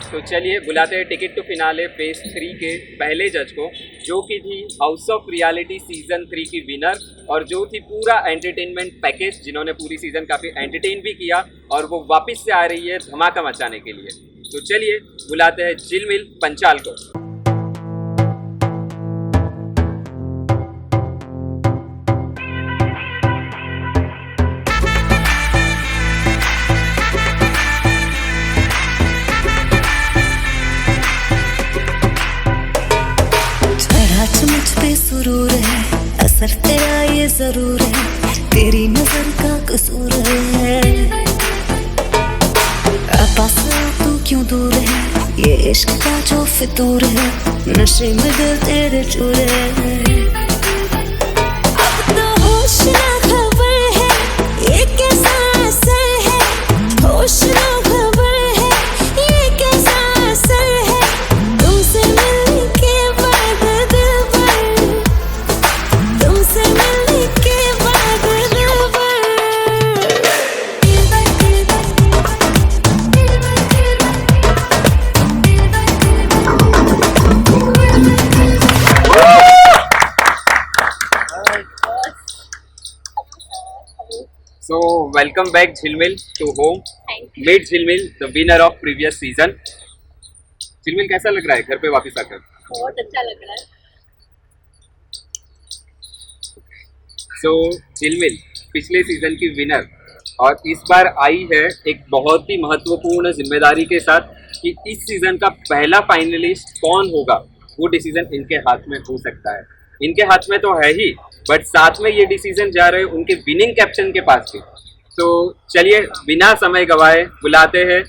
तो चलिए बुलाते हैं टिकट टू फिनाले फेज 3 के पहले जज को, जो कि थी हाउस ऑफ रियलिटी सीजन 3 की विनर और जो थी पूरा एंटरटेनमेंट पैकेज, जिन्होंने पूरी सीजन काफ़ी एंटरटेन भी किया और वो वापस से आ रही है धमाका मचाने के लिए। तो चलिए बुलाते हैं झिलमिल पंचाल को। मुझ पे सुरूर है, असर तेरा ये जरूर है, तेरी नजर का कसूर है। पास तू क्यों दूर है, ये इश्क का जो फितूर है, नशे में दिल तेरे चूर है। अब तो होश ना खबर है, ये कैसा असर है, होश ना खबर है, ये कैसा असर है, तुमसे मिलने के बाद दिल भर, तुमसे मिलने के बाद दिल भर। So welcome back झिलमिल to home. Meet झिलमिल, the winner of previous season. झिलमिल कैसा लग रहा है घर पे वापस आकर? बहुत अच्छा लग रहा है। So झिलमिल पिछले सीजन की विनर और इस बार आई है एक बहुत ही महत्वपूर्ण जिम्मेदारी के साथ कि इस सीजन का पहला फाइनलिस्ट कौन होगा, वो डिसीजन इनके हाथ में हो सकता है। इनके हाथ में तो है ही, बट साथ में ये डिसीजन जा रहे हैं उनके विनिंग कैप्टन के पास भी। तो चलिए बिना समय गवाए बुलाते हैं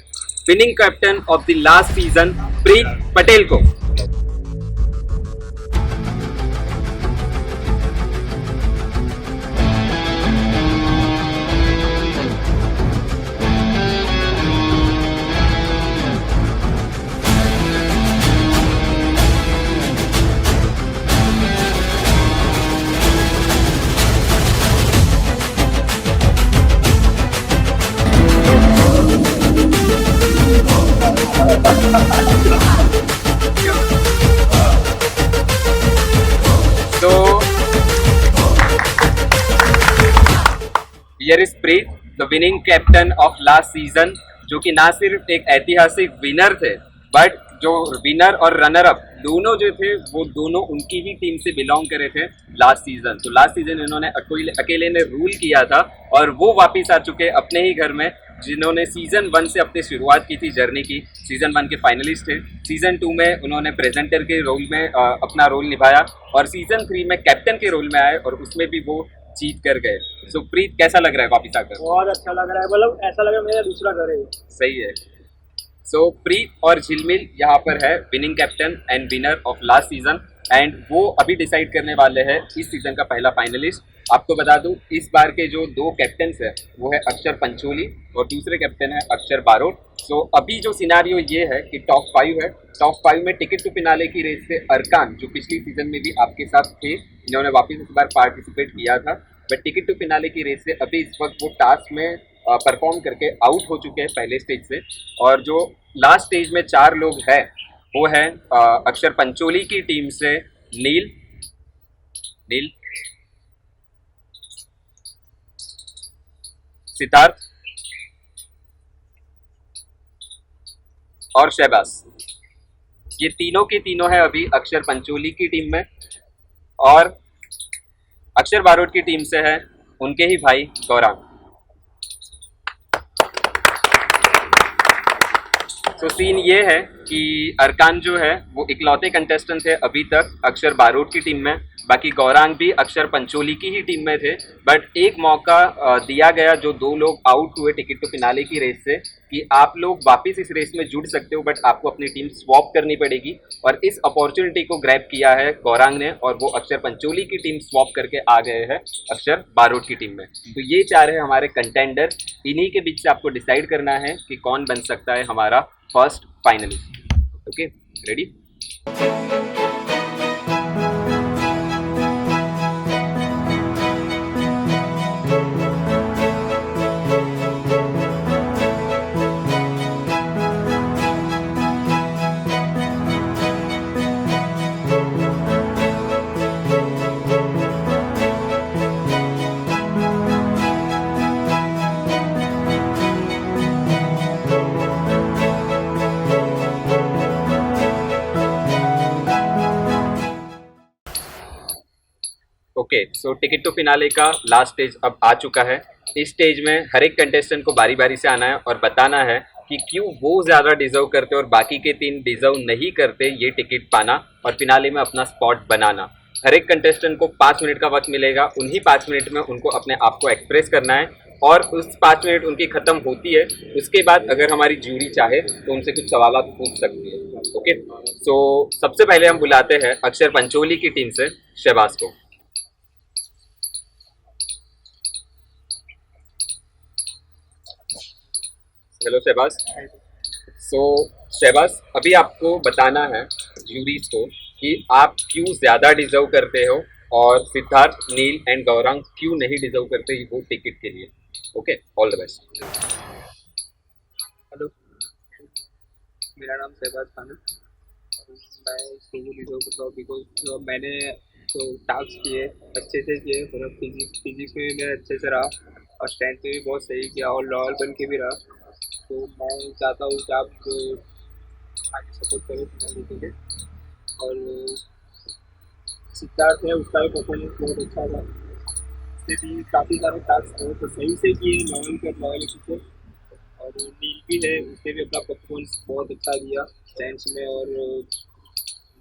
winning captain of the last season Preet Patel को। तो here is Preet, the winning captain of last season, जो कि ना सिर्फ एक ऐतिहासिक विनर थे, बट जो विनर और रनर अप दोनों जो थे वो दोनों उनकी ही टीम से बिलोंग करे थे लास्ट सीजन। तो लास्ट सीजन इन्होंने अकेले ने रूल किया था और वो वापस आ चुके अपने ही घर में, जिन्होंने सीजन 1 से अपनी शुरुआत की थी जर्नी की। सीजन 1 के फाइनलिस्ट थे, सीजन 2 में उन्होंने प्रेजेंटर के रोल में अपना रोल निभाया और सीजन 3 में कैप्टन के रोल में आए और उसमें भी वो जीत कर गए। सो प्रीत कैसा लग रहा है वापिस आकर? बहुत अच्छा लग रहा है, मतलब ऐसा लग रहा है मेरा दूसरा घर है। सही है। सो प्रीत और झिलमिल यहाँ पर है winning captain and winner of last season, and वो अभी डिसाइड करने वाले हैं इस सीजन का पहला फाइनलिस्ट। आपको बता दूं इस बार के जो दो कैप्टन्स है वो है अक्षर पंचोली और दूसरे कैप्टन है अक्षर बारोट। सो अभी जो सिनारियो ये है कि टॉप 5 है, टॉप 5 में टिकट टू फिनाले की रेस से अरकान, जो पिछली सीजन में भी आपके साथ थे, इन्होंने वापस इस बार पार्टिसिपेट किया था, बट टिकट टू फिनाले की रेस से अभी इस वक्त वो टास्क में परफॉर्म करके आउट हो चुके हैं पहले स्टेज से। और जो लास्ट स्टेज में 4 लोग हैं वो है अक्षर पंचोली की टीम से नील, सिद्धार्थ और शहबाज। ये तीनों की तीनों है अभी अक्षर पंचोली की टीम में, और अक्षर बारोट की टीम से है उनके ही भाई गौरांग। तो सीन ये है कि अरकान जो है वो इकलौते कंटेस्टेंट थे अभी तक अक्षर बारोट की टीम में, बाकी गौरांग भी अक्षर पंचोली की ही टीम में थे, बट एक मौका दिया गया जो 2 लोग आउट हुए टिकट टू फिनाले की रेस से कि आप लोग वापस इस रेस में जुड़ सकते हो, बट आपको अपनी टीम स्वैप करनी पड़ेगी। और इस अपॉर्चुनिटी को ग्रैब किया है गौरांग ने और वो अक्षर पंचोली की टीम स्वैप करके आ गए हैं अक्षर बारोट की टीम में। तो ये 4 है हमारे कंटेंडर, इन्हीं के बीच से आपको डिसाइड करना है कि कौन बन सकता है हमारा first finalist. Okay, ready? Okay, so ticket to finale का लास्ट स्टेज अब आ चुका है। इस स्टेज में हर एक कंटेस्टेंट को बारी बारी से आना है और बताना है कि क्यों वो ज़्यादा डिजर्व करते और बाकी के 3 डिजर्व नहीं करते ये टिकट पाना और फिनाले में अपना स्पॉट बनाना। हर एक कंटेस्टेंट को 5 मिनट का वक्त मिलेगा। उन्हीं 5 मिनट में उनको अपने आप को एक्सप्रेस करना है और उस 5 मिनट उनकी ख़त्म होती है। उसके बाद अगर हमारी जूरी चाहे तो उनसे कुछ सवाल पूछ सकती है। ओके, सो सबसे पहले हम बुलाते हैं अक्षर पंचोली की टीम से शहबाज को। हेलो शहबाज। सो शहबाज, अभी आपको बताना है जूरीज को कि आप क्यों ज़्यादा डिजर्व करते हो और सिद्धार्थ, नील एंड गौरांग क्यों नहीं डिजर्व करते वो टिकट के लिए। Okay, all the best. Hello, मेरा नाम शहबाज खान है। मैं इसको डिजर्व करता हूँ बिकॉज मैंने तो टास्क किए अच्छे से किए, मतलब फिजिक्स में भी मैं अच्छे से रहा और स्ट्रेंथ में भी बहुत सही किया और लॉयल बन के भी रहा। तो मैं चाहता हूँ कि आप आगे सपोर्ट करें फिनाले के लिए। और सिद्धार्थ है, उसका भी परफॉर्मेंस बहुत अच्छा था। उसने भी काफ़ी सारे टास्क थे तो सही से किए, लॉयलिटी से। और नील भी है, उसने भी अपना परफॉर्मेंस बहुत अच्छा दिया साइंस में और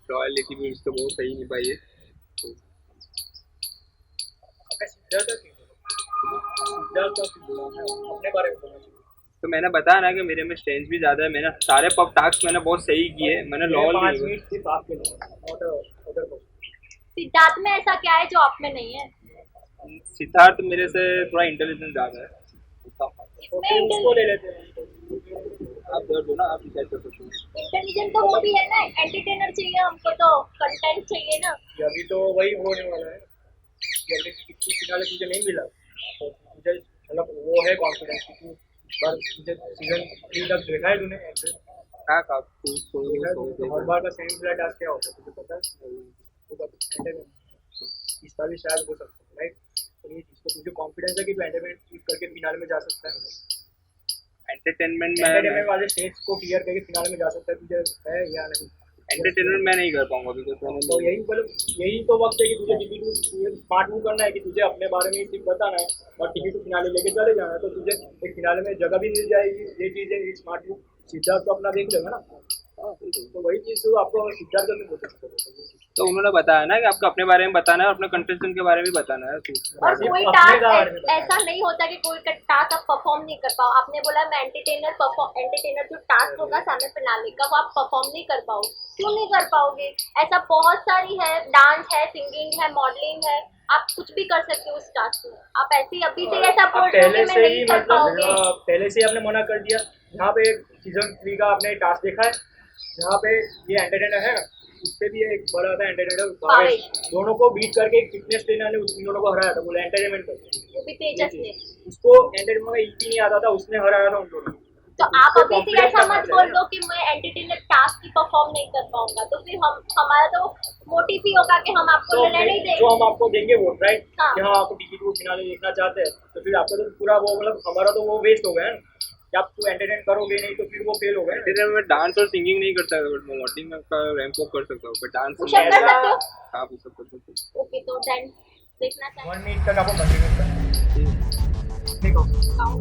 लॉयलिटी भी उसको बहुत सही निभाई है। तो अपने बारे में बोलना चाहिए। तो मैंने बताया ना कि मेरे में स्ट्रेंथ भी ज़्यादा है। मैंने सारे पब टास्क मैंने बहुत सही किए, मैंने लॉयल भी। 5 मिनट सिर्फ आपके लिए। सिद्धार्थ में ऐसा क्या है जो आप में नहीं है? सिद्धार्थ मेरे से थोड़ा इंटेलिजेंट ज़्यादा है। इसमें उसको ले लेते हैं। आप दो ना, आप डिसाइड कर सकते हो। इंटेलिजेंट तो वो भी है ना, एंटरटेनर चाहिए हमको, तो कंटेंट चाहिए ना। अभी तो वही होने वाला है कि अभी फिनाले तुझे नहीं मिला तो मुझे मतलब वो है कॉन्फिडेंस कि पर मुझे सीजन 3 तक देखा है तूने। हाँ का हर बार का सेमी फ्लैट टास्क क्या होता है तुझे पता है? इस बार भी शायद हो सकता है, राइट? तो ये चीज़ तो तुझे कॉन्फिडेंस है कि तू एंटरटेनमेंट करके फिनाले में जा सकता है। एंटरटेनमेंट वाले स्टेज को क्लियर करके फिनाले में जा सकता है, तुझे है या नहीं? एंटरटेनमेंट मैं नहीं कर पाऊंगा बिकॉज तो यही मतलब यही तो वक्त है कि तुझे टिकट स्मार्ट मूव करना है कि तुझे अपने बारे में सिर्फ बताना है और टिकट फिनाले लेके चले जाना है। तो तुझे एक फिनाले में जगह भी मिल जाएगी। ये चीज़ है स्मार्ट मूव। सिद्धार्थ तो अपना देख लेगा ना। तो वही चीज़ तो आपको सिद्धार्थ में बोल सकते हो। तो उन्होंने बताया ना कि आपको अपने बारे में बताना है और अपने कंटेस्टेंट के बारे में भी बताना है। और कोई टास्क ऐसा नहीं होता कि कोई टास्क आप परफॉर्म नहीं कर पाओ। आपने बोला मैं एंटरटेनर जो टास्क होगा सामने फिनाले का वो आप परफॉर्म नहीं कर पाओ। क्यों नहीं कर पाओगे? ऐसा बहुत सारी है, डांस है, सिंगिंग है, मॉडलिंग है, आप कुछ भी कर सकते हो उस टास्क में। आप ऐसे ही अभी से ऐसा बोल रहे हो कि मैं नहीं कर पाओगे। पहले से ही आपने मना कर दिया। यहाँ पे सीजन 3 का आपने टास्क देखा है, यहाँ पे ये एंटरटेनर है ना, उससे भी एक बड़ा था एंटरटेनर भावेश। दोनों को बीट करके फिटनेस ट्रेनर ने उन दोनों को हराया था, बोला एंटरटेनमेंट कर। वो भी तेजस ने। उसको एंटरटेनमेंट में इजी नहीं आता था, उसने हराया था उन दोनों को। तो आप अभी से ऐसा मत बोल दो कि मैं एंटरटेनर टास्क की परफॉर्म नहीं कर पाऊंगा, तो फिर हमारा तो मोटिव ही होगा कि हम आपको लेने नहीं देंगे। जो हम आपको देंगे वोट, राइट? हाँ। कि हाँ आपको टिकट को फिनाले देखना चाहते हैं, तो फिर आपका तो पूरा वो मतलब हमारा तो वो वेस्ट हो गया ना कि आप तो एंटरटेन करोगे नहीं तो फिर वो फेल हो गया। एंटरटेनमेंट में डांस और सिंगिंग नहीं कर सकता बट मैं मॉडलिंग में का रैंप अप कर सकता हूँ, बट डांस पुशअप कर सकते हो? हाँ वो सब कर सकते हैं। ओके, तो देन देखना चाहिए। 1 मिनट तक आपको कंटिन्यू करना है। ठीक हो? स्टॉप।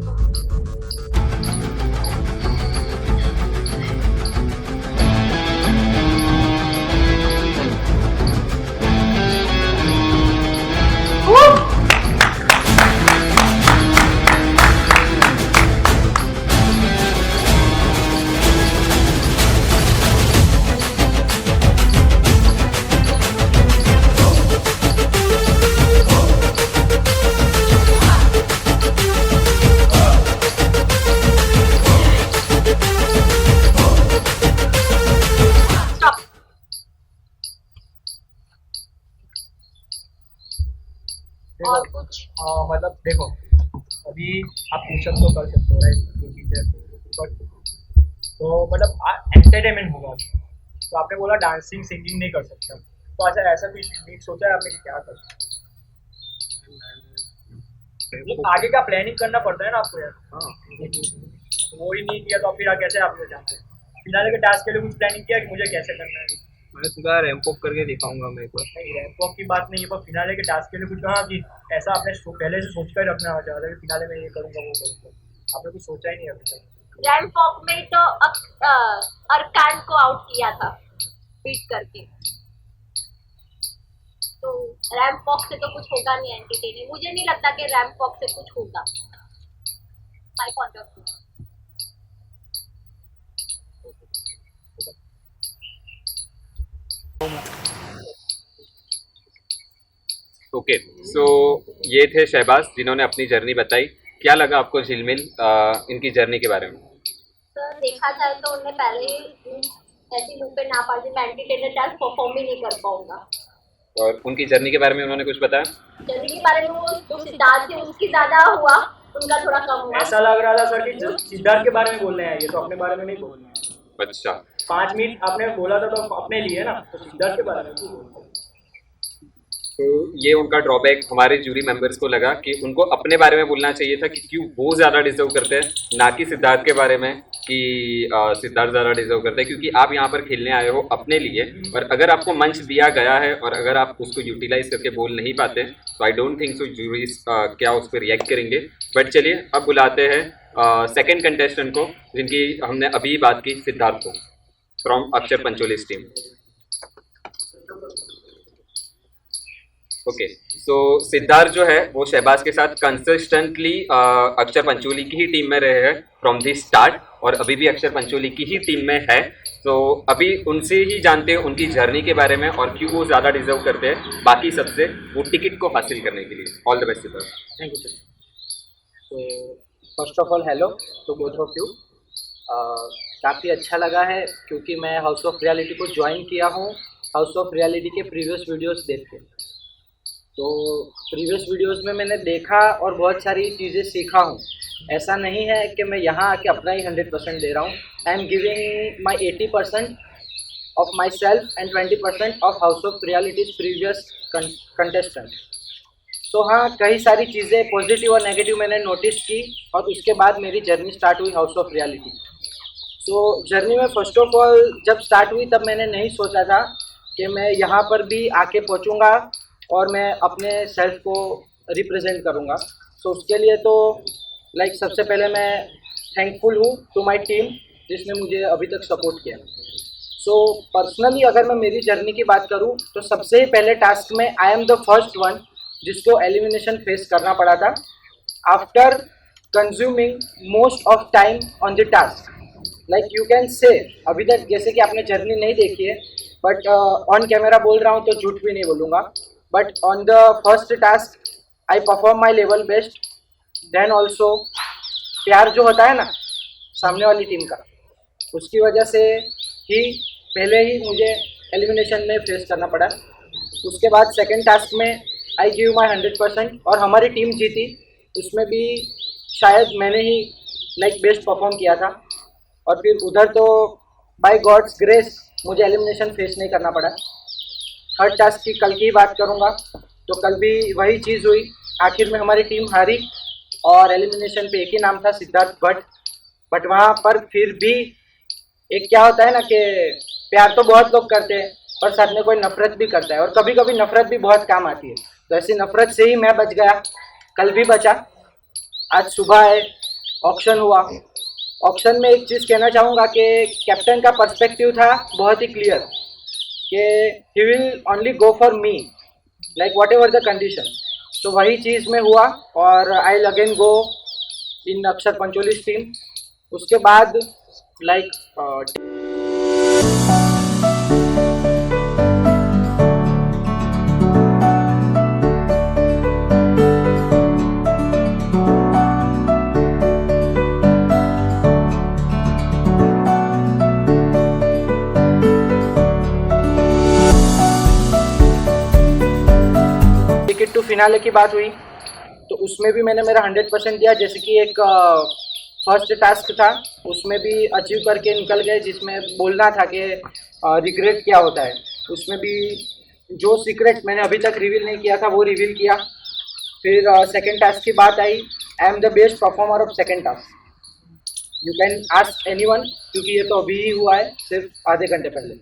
और कुछ मतलब देखो, अभी आप पुशअप तो कर सकते हो, राइट? जो चीज़ें बट तो मतलब एंटरटेनमेंट होगा। तो आपने बोला डांसिंग सिंगिंग नहीं कर सकता, तो अच्छा ऐसा कुछ नहीं सोचा है आपने कि क्या कर सकते? मतलब आगे का प्लानिंग करना पड़ता है ना आपको यार। हाँ वो ही नहीं किया तो फिर कैसे आप ये जानते हैं? फिनाले के टास्क के लिए कुछ प्लानिंग किया कि मुझे कैसे करना है? मैं सीधा रैंप वॉक करके दिखाऊंगा मैं एक बार। नहीं, रैंप वॉक की बात नहीं है, पर फिनाले के टास्क के लिए कुछ कहा कि ऐसा आपने पहले से सोच कर रखना चाहता था कि फिनाले में ये करूँगा वो करूँगा, आपने कुछ सोचा ही नहीं अभी तक। रैंप वॉक में तो अरकान को आउट किया था बीट करके, तो रैंप वॉक से तो कुछ होगा नहीं एंटरटेनिंग। मुझे नहीं लगता कि रैंप वॉक से कुछ होगा, my point of view. Okay, so ये थे शहबाज जिन्होंने अपनी जर्नी बताई। क्या लगा आपको झिलमिल इनकी जर्नी के बारे में? तो देखा जाए तो उन्हें पहले ऐसी मुंह पे ना पड़ जाए, मैं एंटरटेनर टास्क परफॉर्म ही नहीं कर पाऊंगा। और उनकी जर्नी के बारे में उन्होंने कुछ बताया? जर्नी के बारे में वो जो सिद्धार्थ थे उसकी ज्यादा हुआ, उनका थोड़ा कम हुआ। ऐसा लग रहा था सर कि जो सिद्धार्थ के बारे में बोल रहे हैं, ये तो अपने बारे में नहीं बोल रहे हैं। अच्छा, 5 मिनट आपने बोला था तो अपने लिए ना, तो सिद्धार्थ के बारे में क्यों बोल रहे हैं? तो ये उनका ड्रॉबैक हमारे जूरी मेंबर्स को लगा कि उनको अपने बारे में बोलना चाहिए था कि क्यों वो ज़्यादा डिजर्व करते हैं, ना कि सिद्धार्थ के बारे में कि सिद्धार्थ ज़्यादा डिजर्व करते हैं, क्योंकि आप यहाँ पर खेलने आए हो अपने लिए। और अगर आपको मंच दिया गया है और अगर आप उसको यूटिलाइज करके बोल नहीं पाते तो I don't think so juries क्या उस पर रिएक्ट करेंगे। बट चलिए अब बुलाते हैं सेकेंड कंटेस्टेंट को, जिनकी हमने अभी बात की, सिद्धार्थ को, फ्रॉम अक्षर पंचोली टीम। ओके, सो सिद्धार्थ जो है वो शहबाज के साथ कंसिस्टेंटली अक्षर पंचोली की ही टीम में रहे हैं फ्रॉम दी स्टार्ट, और अभी भी अक्षर पंचोली की ही टीम में है। तो अभी उनसे ही जानते हैं उनकी जर्नी के बारे में और क्यों वो ज़्यादा डिजर्व करते हैं बाकी सबसे वो टिकट को हासिल करने के लिए। All the best Siddharth. Thank you sir. तो first of all hello to both of you. काफ़ी अच्छा लगा है क्योंकि मैं हाउस ऑफ रियलिटी को ज्वाइन किया हूँ हाउस ऑफ रियलिटी के प्रीवियस वीडियोस देख के। तो प्रीवियस वीडियोस में मैंने देखा और बहुत सारी चीज़ें सीखा हूँ। ऐसा नहीं है कि मैं यहाँ आके अपना ही 100% दे रहा हूँ। I am giving my 80% of my self and 20% of house of realities previous contestant. तो हाँ, कई सारी चीज़ें पॉजिटिव और नेगेटिव मैंने नोटिस की और उसके बाद मेरी जर्नी स्टार्ट हुई हाउस ऑफ रियलिटी। तो जर्नी में फर्स्ट ऑफ ऑल जब स्टार्ट हुई तब मैंने नहीं सोचा था कि मैं यहाँ पर भी आके पहुँचूँगा और मैं अपने सेल्फ को रिप्रेजेंट करूँगा। तो उसके लिए तो सबसे पहले मैं थैंकफुल हूँ टू माय टीम जिसने मुझे अभी तक सपोर्ट किया। सो पर्सनली अगर मैं मेरी जर्नी की बात करूँ तो सबसे पहले टास्क में आई एम द फर्स्ट वन जिसको एलिमिनेशन फेस करना पड़ा था after consuming most of time on the task. You can say अभी तक जैसे कि आपने जर्नी नहीं देखी है बट ऑन कैमरा बोल रहा हूँ तो झूठ भी नहीं बोलूँगा, but on the first task I perform my level best. Then also प्यार जो होता है ना सामने वाली टीम का, उसकी वजह से ही पहले ही मुझे एलिमिनेशन में फेस करना पड़ा। उसके बाद सेकंड टास्क में आई गिव माई 100% और हमारी टीम जीती। उसमें भी शायद मैंने ही बेस्ट परफॉर्म किया था। और फिर उधर तो बाय गॉड्स ग्रेस मुझे एलिमिनेशन फेस नहीं करना पड़ा। थर्ड टास्क की कल की ही बात करूँगा तो कल भी वही चीज़ हुई, आखिर में हमारी टीम हारी और एलिमिनेशन पे एक ही नाम था सिद्धार्थ भट्ट। बट वहाँ पर फिर भी एक क्या होता है ना कि प्यार तो बहुत लोग करते हैं पर साथ में कोई नफरत भी करता है और कभी कभी नफरत भी बहुत काम आती है। तो ऐसी नफरत से ही मैं बच गया, कल भी बचा। आज सुबह है, ऑक्शन हुआ। ऑक्शन में एक चीज़ कहना चाहूँगा कि कैप्टन का पर्सपेक्टिव था बहुत ही क्लियर कि he will only go for me what ever the condition. तो वही चीज़ में हुआ और आई अगेन गो इन अक्षर पंचोली टीम। उसके बाद टिकट टू फिनाले की बात हुई तो उसमें भी मैंने मेरा 100% दिया। जैसे कि एक फर्स्ट टास्क था उसमें भी अचीव करके निकल गए, जिसमें बोलना था कि रिग्रेट क्या होता है। उसमें भी जो सीक्रेट मैंने अभी तक रिवील नहीं किया था वो रिवील किया। फिर सेकंड टास्क की बात आई, I am the best performer of second task. You can ask anyone क्योंकि ये तो अभी ही हुआ है, सिर्फ आधे घंटे पहले।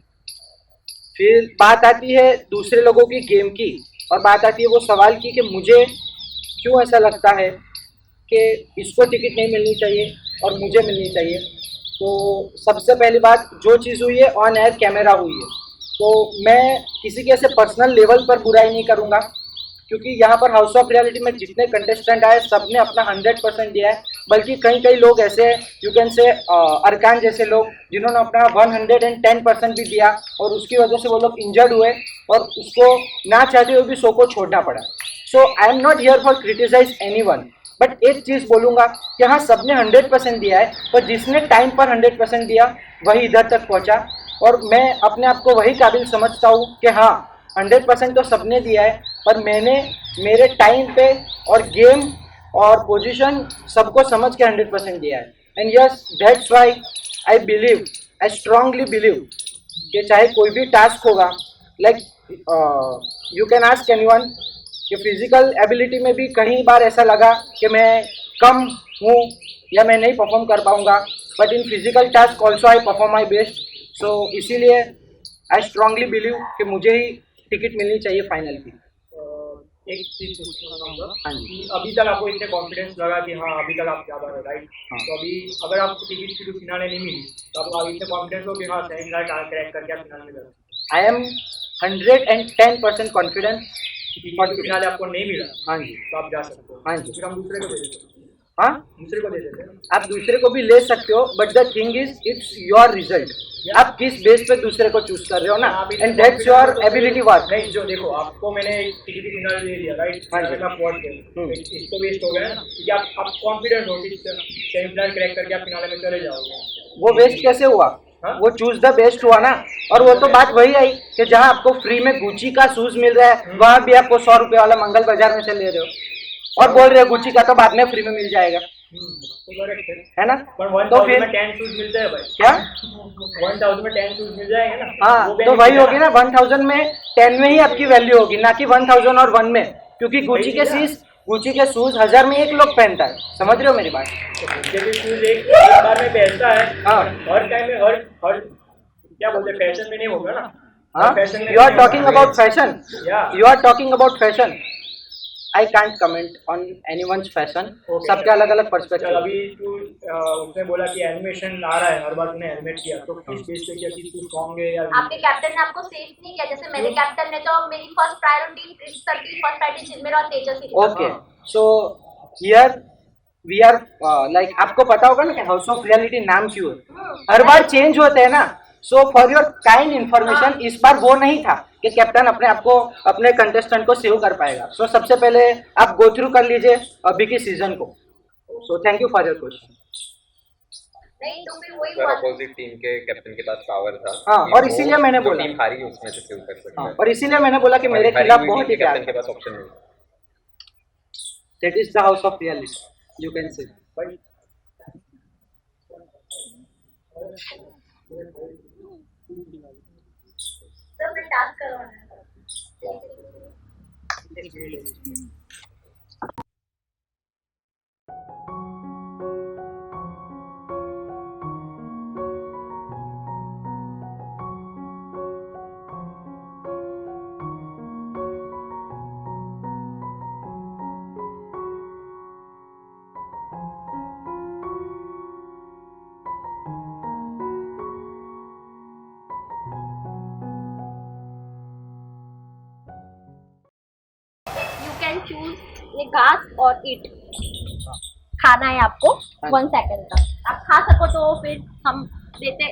फिर बात आती है दूसरे लोगों की गेम की, और बात आती है वो सवाल की कि मुझे क्यों ऐसा लगता है कि इसको टिकट नहीं मिलनी चाहिए और मुझे मिलनी चाहिए। तो सबसे पहली बात, जो चीज़ हुई है ऑन एयर कैमरा हुई है, तो मैं किसी के ऐसे पर्सनल लेवल पर बुराई नहीं करूँगा, क्योंकि यहाँ पर हाउस ऑफ रियलिटी में जितने कंटेस्टेंट आए सब ने अपना 100% दिया है। बल्कि कई लोग ऐसे यू कैन से अरकान जैसे लोग जिन्होंने अपना 110% भी दिया, और उसकी वजह से वो लोग इंजर्ड हुए और उसको ना चाहते हुए भी शो को छोड़ना पड़ा। So I am not here for criticise anyone, but एक चीज़ बोलूँगा कि हाँ, सबने 100% दिया है, पर जिसने टाइम पर 100% दिया वही इधर तक पहुँचा। और मैं अपने आप को वही काबिल समझता हूँ कि हाँ, 100% तो सबने दिया है, पर मैंने मेरे टाइम पे और गेम और पोजीशन सबको समझ के 100% दिया है। And yes, that's why I believe, I strongly believe कि चाहे कोई भी टास्क होगा, like you can ask anyone कि फिजिकल एबिलिटी में भी कई बार ऐसा लगा कि मैं कम हूँ या मैं नहीं परफॉर्म कर पाऊँगा, but in physical task also I perform my best. So इसीलिए आई स्ट्रांगली बिलीव कि मुझे ही टिकट मिलनी चाहिए फाइनल की। एक चीज पूछना चाहूँगा हाँ जी। कि अभी तक आपको इतने कॉन्फिडेंस लगा कि हाँ अभी तक आप ज़्यादा है, राइट? हाँ। तो अभी अगर आपको टिकट की फिनाले नहीं मिली तो आप इतने कॉन्फिडेंस हो कि हाँ सेमीफाइनल क्रैक करके आप फिनाले में जाओगे? I am 110% confident. फिनाले आपको नहीं मिला हाँ जी। तो आप जा सकते हो। हाँ जी। फिर हम दूसरे को दे देते हैं। हाँ, दूसरे को दे देते हैं। आप दूसरे को भी ले सकते हो, but the thing is it's your result. आप किस बेस पे दूसरे को चूज कर रहे हो ना, and that's your ability work. नहीं, जो देखो आपको मैंने एक टिकट फिनाल दे दिया, राइट? हाँ जी। मैं पहुंच गए, इसको वेस्ट हो गया ना, क्योंकि आप कॉन्फिडेंट हो कि सेमीफाइनल क्रैक करके आप फिनाले में चले जाओगे। वो वेस्ट कैसे हुआ? हाँ? वो चूज द बेस्ट हुआ ना। और वो तो बात वही आई कि जहाँ आपको फ्री में गुची का शूज मिल रहा है, वहां भी आपको 100 रुपए वाला मंगल बाजार में से ले रहे हो और बोल रहे हो गुची का तो बाद में फ्री में मिल जाएगा, तो करेक्ट है ना? पर तो 1000 फिर में 10 शूज मिलते हैं भाई। क्या? 1000 में 10 शूज मिल जाएंगे ना। हाँ, वो तो benefit वही है होगी ना, 1000 में 10 में ही आपकी वैल्यू होगी, ना कि 1000 और 1 में, क्योंकि गुची के शूज 1000 में एक लोग पहनता है। समझ रहे हो मेरी बात? तो मुझे भी शूज एक बार में पहनता है। हाँ। हर टाइम में हर क्या बोलते हैं, फैशन में नहीं होगा ना। हाँ, फैशन में यू आर नहीं टॉकिंग होगा। About fashion. Yeah. You are talking about fashion. I can't comment on anyone's fashion. Okay. सबके अलग अलग चल, पर्सपेक्टिव। अभी तू उसने बोला कि एनिमेशन आ रहा है, हर बार तूने एनिमेट किया, तो किस बेस पे किया कि तू स्ट्रांग है या आपके कैप्टन ने आपको सेव नहीं किया? जैसे मेरे कैप्टन ने तो मेरी फर्स्ट प्रायोरिटी क्रिस सर की, फर्स्ट प्रायोरिटी जिनमें और तेजस की। Okay, so here we are like, आपको पता होगा ना कि हाउस ऑफ रियलिटी नाम क्यों है? हर बार चेंज होते हैं ना। So for your kind information, इस बार वो नहीं था कि कैप्टन अपने आप को, अपने कंटेस्टेंट को सेव कर पाएगा। सो सबसे पहले आप गो थ्रू कर लीजिए अभी की सीजन को। So thank you for your question. नहीं तो फिर वही सर हुआ। अपोजिट टीम के कैप्टन के पास पावर था। हाँ, कि और वो इसीलिए मैंने जो बोला। टीम हारी है उसमें से सेव कर सकता हाँ, है। और इसीलिए मैंने बोला कि मेरे और हारी खिलाफ हुई बहुत टीम ही के प्यार कैप्टन है। के पास ऑप्शन नहीं। That is the house of reality, you can say. भाई तो फिर टास्क करवाना है। यू कैन चूज ये घास और ईट खाना है आपको 1 सेकंड का। आप खा सको तो फिर हम देते,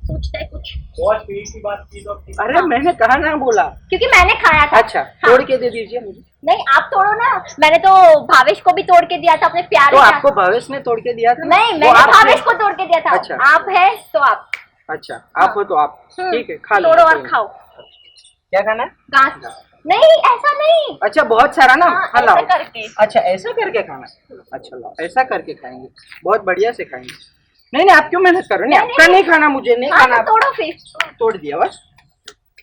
सोचते हैं कुछ, बहुत स्पीड की बात की तो अब अरे मैंने कहा ना बोला। क्योंकि मैंने खाया था। अच्छा, हाँ। तोड़ के दे दीजिए मुझे। नहीं, आप तोड़ो ना। मैंने तो भावेश को भी तोड़ के दिया था अपने प्यारे तो का। आपको भावेश ने तोड़ के दिया था ना? नहीं, वो मैंने आपने- भावेश को तोड़ के दिया था। अच्छा। आप है तो आप अच्छा, आप हो तो आप। ठीक है, खा लो। तोड़ो और खाओ। क्या खाना है? घास नहीं, ऐसा नहीं। अच्छा, बहुत सारा ना। हाँ, हाँ, ऐसा लाओ। करके। अच्छा, ऐसा करके खाना है। अच्छा लाओ, ऐसा करके खाएंगे, बहुत बढ़िया से खाएंगे। नहीं नहीं, आप क्यों मेहनत कर रहे हो? नहीं, नहीं, आपका नहीं। नहीं खाना, मुझे नहीं हाँ, खाना। तो तोड़ो फिर। तोड़ दिया बस।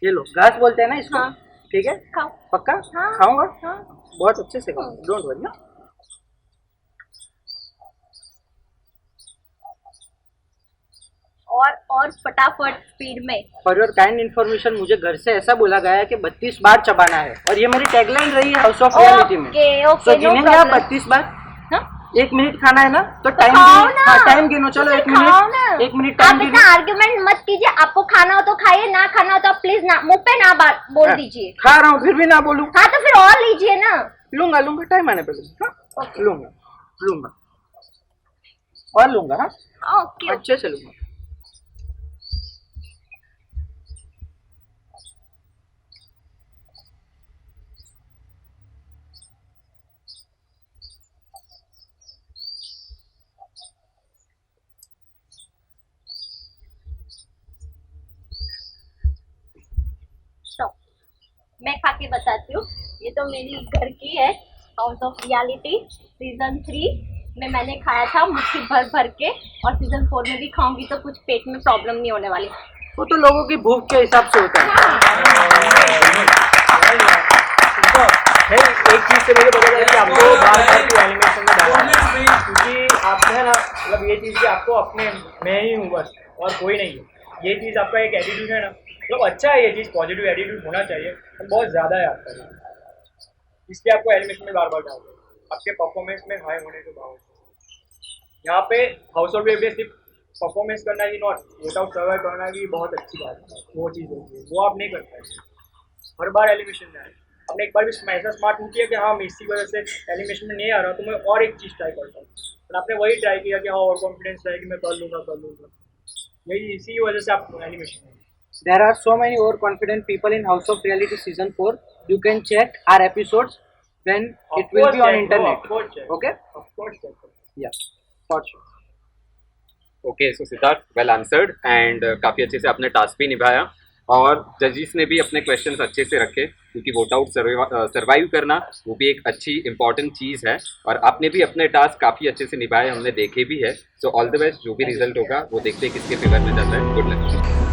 ये लो, घास बोलते हैं ना इसको। हाँ। ठीक है, खाओ। पक्का हाँ। खाऊंगा। हाँ। बहुत अच्छे से खाऊंगा, डोंट वरी ना। और फटाफट स्पीड में। फॉर योर काइंड इन्फॉर्मेशन, मुझे घर से ऐसा बोला गया है कि 32 बार चबाना है, और ये मेरी टैगलाइन रही है हाउस ऑफ रियलिटी में। ओके तो ओके, नो गिनेंगे आप प्रॉब्लम। 32 बार? हाँ? 1 मिनट खाना है ना, तो टाइम खाओ ना। टाइम गिनो। चलो 1 मिनट, 1 मिनट टाइम आप गिनो। इतना आर्ग्यूमेंट मत कीजिए, आपको खाना हो तो खाइए, ना खाना हो तो आप प्लीज ना मुंह पे ना बात बोल दीजिए। खा रहा हूँ फिर भी ना बोलूं? हाँ तो फिर और लीजिए ना। लूंगा लूंगा, टाइम आने पे लूंगा। हाँ, लूंगा लूंगा और लूंगा। हाँ, ओके अच्छे से लूंगा। स्टॉप, मैं खा के बताती हूँ। ये तो मेरी घर की है, हाउस ऑफ रियलिटी सीजन 3 में मैंने खाया था मुट्ठी भर भर के, और सीजन 4 में भी खाऊंगी तो कुछ पेट में प्रॉब्लम नहीं होने वाली। वो तो लोगों की भूख के हिसाब से होता है। नहीं, एक चीज से मुझे पता चला कि आपको बार-बार की एनिमेशन में डालना है, क्योंकि आपने ना मतलब ये चीज़ कि आपको अपने मैं ही हूँ बस और कोई नहीं है, ये चीज़ आपका एक एटीट्यूड है ना, मतलब अच्छा है ये चीज़, पॉजिटिव एटीट्यूड होना चाहिए, पर बहुत ज़्यादा है आपका ये। इसलिए आपको एनिमेशन में बार-बार डालते हैं, आपके परफॉर्मेंस में हाई होने के बावजूद। यहाँ पे हाउस ऑफ रियलिटी सिर्फ परफॉर्मेंस करना ही नॉट, विदाउट सर्वाइव करना भी बहुत अच्छी बात है, वो चीज़ होती है, वो आप नहीं कर पाए हर बार एलिमिनेशन में आए। हमने एक बार भी ऐसा स्मार्ट नहीं किया कि हाँ मैं इसी वजह से एलिमिनेशन में नहीं आ रहा तो मैं और एक चीज़ ट्राई करता हूँ, पर आपने वही ट्राई किया कि हाँ और कॉन्फिडेंस रहे कि मैं कर लूँगा, यही इसी वजह से आप एलिमिनेशन में। There are so many overconfident people in House of Reality season 4. You can check our episodes when it will be on internet. Okay? Of course, Yeah, for sure. Okay, so Siddharth, well answered and काफ़ी अच्छे से आपने task भी निभाया, और जजेस ने भी अपने क्वेश्चंस अच्छे से रखे, क्योंकि वोट आउट सर्वाइव करना वो भी एक अच्छी इंपॉर्टेंट चीज़ है, और आपने भी अपने टास्क काफ़ी अच्छे से निभाए, हमने देखे भी है। सो ऑल द बेस्ट, जो भी रिजल्ट होगा वो देखते हैं किसके फेवर में जाता है। Good luck.